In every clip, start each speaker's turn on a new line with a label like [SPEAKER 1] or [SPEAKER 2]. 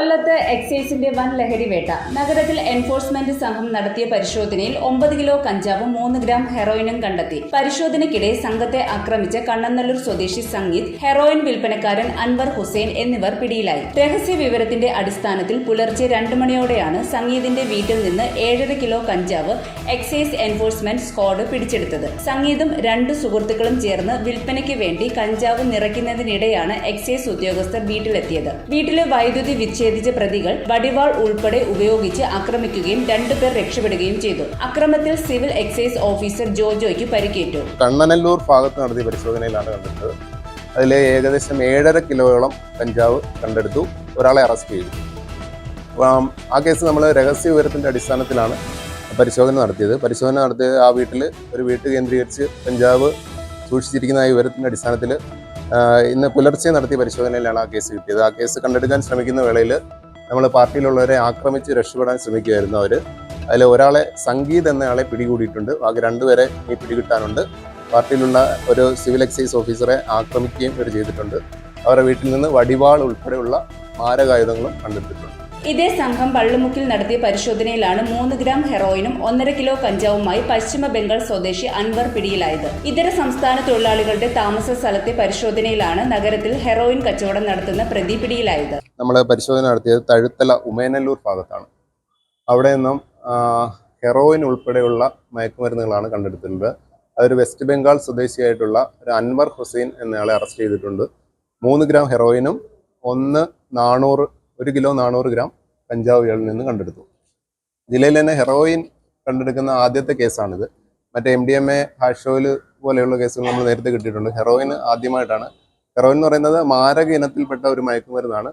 [SPEAKER 1] കൊല്ലത്ത് എക്സൈസിന്റെ വൻ ലഹരിവേട്ട. നഗരത്തിൽ എൻഫോഴ്സ്മെന്റ് സംഘം നടത്തിയ പരിശോധനയിൽ 9 കിലോ കഞ്ചാവും 3 ഗ്രാം ഹെറോയിനും കണ്ടെത്തി. പരിശോധനയ്ക്കിടെ സംഘത്തെ ആക്രമിച്ച കണ്ണനല്ലൂർ സ്വദേശി സംഗീത്, ഹെറോയിൻ വിൽപ്പനക്കാരൻ അൻവർ ഹുസൈൻ എന്നിവർ പിടിയിലായി. രഹസ്യ വിവരത്തിന്റെ അടിസ്ഥാനത്തിൽ പുലർച്ചെ 2 മണിയോടെയാണ് സംഗീതിന്റെ വീട്ടിൽ നിന്ന് 7.5 കിലോ കഞ്ചാവ് എക്സൈസ് എൻഫോഴ്സ്മെന്റ് സ്ക്വാഡ് പിടിച്ചെടുത്തത്. സംഗീതും 2 സുഹൃത്തുക്കളും ചേർന്ന് വിൽപ്പനയ്ക്ക് വേണ്ടി കഞ്ചാവ് നിറയ്ക്കുന്നതിനിടെയാണ് എക്സൈസ് ഉദ്യോഗസ്ഥർ വീട്ടിലെത്തിയത്. വീട്ടിലെ വൈദ്യുതി വിച്ഛേദിച്ച പ്രതികൾ വടിവാൾ ഉൾപ്പെടെ ഉപയോഗിച്ച് ആക്രമിക്കുകയും 2 പേർ രക്ഷപ്പെടുകയും ചെയ്തു. അക്രമത്തിൽ സിവിൽ എക്സൈസ് ഓഫീസർ ജോജോയ്ക്ക് പരിക്കേറ്റു.
[SPEAKER 2] കണ്ണനല്ലൂർ ഭാഗത്ത് നടത്തിയ പരിശോധനയിലാണ് കണ്ടെടുത്തത്. അതിൽ ഏകദേശം 7.5 കിലോയോളം കഞ്ചാവ് കണ്ടെടുത്തു. ഒരാളെ അറസ്റ്റ് ചെയ്തു. ആ കേസ് നമ്മൾ രഹസ്യ വിവരത്തിന്റെ അടിസ്ഥാനത്തിലാണ് പരിശോധന നടത്തിയത്. ആ ഒരു വീട്ട് കേന്ദ്രീകരിച്ച് കഞ്ചാവ് സൂക്ഷിച്ചിരിക്കുന്ന വിവരത്തിന്റെ അടിസ്ഥാനത്തിൽ ഇന്ന് പുലർച്ചെ നടത്തിയ പരിശോധനയിലാണ് ആ കേസ് കിട്ടിയത്. ആ കേസ് കണ്ടെടുക്കാൻ ശ്രമിക്കുന്ന വേളയിൽ നമ്മൾ പാർട്ടിയിലുള്ളവരെ ആക്രമിച്ച് രക്ഷപ്പെടാൻ ശ്രമിക്കുകയായിരുന്നു അവർ. അതിൽ ഒരാളെ സംഗീത് എന്നയാളെ പിടികൂടിയിട്ടുണ്ട്. ബാക്കി 2 പേരെ ഈ പിടികിട്ടാനുണ്ട്. പാർട്ടിയിലുള്ള ഒരു സിവിൽ എക്സൈസ് ഓഫീസറെ ആക്രമിക്കുകയും ഇവർ ചെയ്തിട്ടുണ്ട്. അവരുടെ വീട്ടിൽ നിന്ന് വടിവാൾ ഉൾപ്പെടെയുള്ള മാരകായുധങ്ങളും കണ്ടെടുത്തിട്ടുണ്ട്.
[SPEAKER 1] ഇതേ സംഘം പള്ളുമുക്കിൽ നടത്തിയ പരിശോധനയിലാണ് 3 ഗ്രാം ഹെറോയിനും 1.5 കിലോ കഞ്ചാവുമായി പശ്ചിമ ബംഗാൾ സ്വദേശി അൻവർ പിടിയിലായത്. ഇതര സംസ്ഥാന തൊഴിലാളികളുടെ താമസ സ്ഥലത്തെ പരിശോധനയിലാണ് നഗരത്തിൽ ഹെറോയിൻ കച്ചവടം നടത്തുന്ന പ്രതി പിടിയിലായത്.
[SPEAKER 2] നമ്മൾ പരിശോധന നടത്തിയത് തഴുത്തല ഉമേനല്ലൂർ ഭാഗത്താണ്. അവിടെ നിന്നും ഹെറോയിൻ ഉൾപ്പെടെയുള്ള മയക്കുമരുന്നുകളാണ് കണ്ടെടുത്തിട്ടുണ്ട്. അതൊരു വെസ്റ്റ് ബംഗാൾ സ്വദേശിയായിട്ടുള്ള ഒരു അൻവർ ഹുസൈൻ എന്നയാളെ അറസ്റ്റ് ചെയ്തിട്ടുണ്ട്. 3 ഗ്രാം ഹെറോയിനും 1 കിലോ 400 ഗ്രാം കഞ്ചാവ് ഇയാളിൽ നിന്ന് കണ്ടെടുത്തു. ജില്ലയിൽ തന്നെ ഹെറോയിൻ കണ്ടെടുക്കുന്ന ആദ്യത്തെ കേസാണിത്. മറ്റേ MDMA, ഹാഷ് ഓയിൽ പോലെയുള്ള കേസുകൾ നമ്മൾ നേരത്തെ കിട്ടിയിട്ടുണ്ട്. ഹെറോയിൻ ആദ്യമായിട്ടാണ്. ഹെറോയിൻ എന്ന് പറയുന്നത് മാരക ഇനത്തിൽപ്പെട്ട ഒരു മയക്കുമരുന്നാണ്.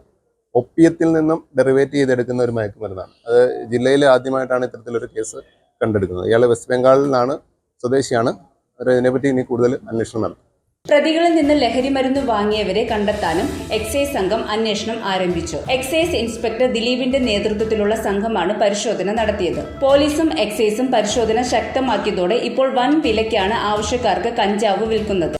[SPEAKER 2] ഒപ്പിയത്തിൽ നിന്നും ഡെറിവേറ്റ് ചെയ്തെടുക്കുന്ന ഒരു മയക്കുമരുന്നാണ്. അത് ജില്ലയിൽ ആദ്യമായിട്ടാണ് ഇത്തരത്തിലൊരു കേസ് കണ്ടെടുക്കുന്നത്. ഇയാൾ വെസ്റ്റ് ബംഗാളിലാണ് സ്വദേശിയാണ്. ഇതിനെപ്പറ്റി ഇനി കൂടുതൽ അന്വേഷണം നടത്തും.
[SPEAKER 1] പ്രതികളിൽ നിന്ന് ലഹരി മരുന്ന് വാങ്ങിയവരെ കണ്ടെത്താനും എക്സൈസ് സംഘം അന്വേഷണം ആരംഭിച്ചു. എക്സൈസ് ഇൻസ്പെക്ടർ ദിലീപിന്റെ നേതൃത്വത്തിലുള്ള സംഘമാണ് പരിശോധന നടത്തിയത്. പോലീസും എക്സൈസും പരിശോധന ശക്തമാക്കിയതോടെ ഇപ്പോൾ വൻ വിലയ്ക്കാണ് ആവശ്യക്കാർക്ക് കഞ്ചാവ് വിൽക്കുന്നത്.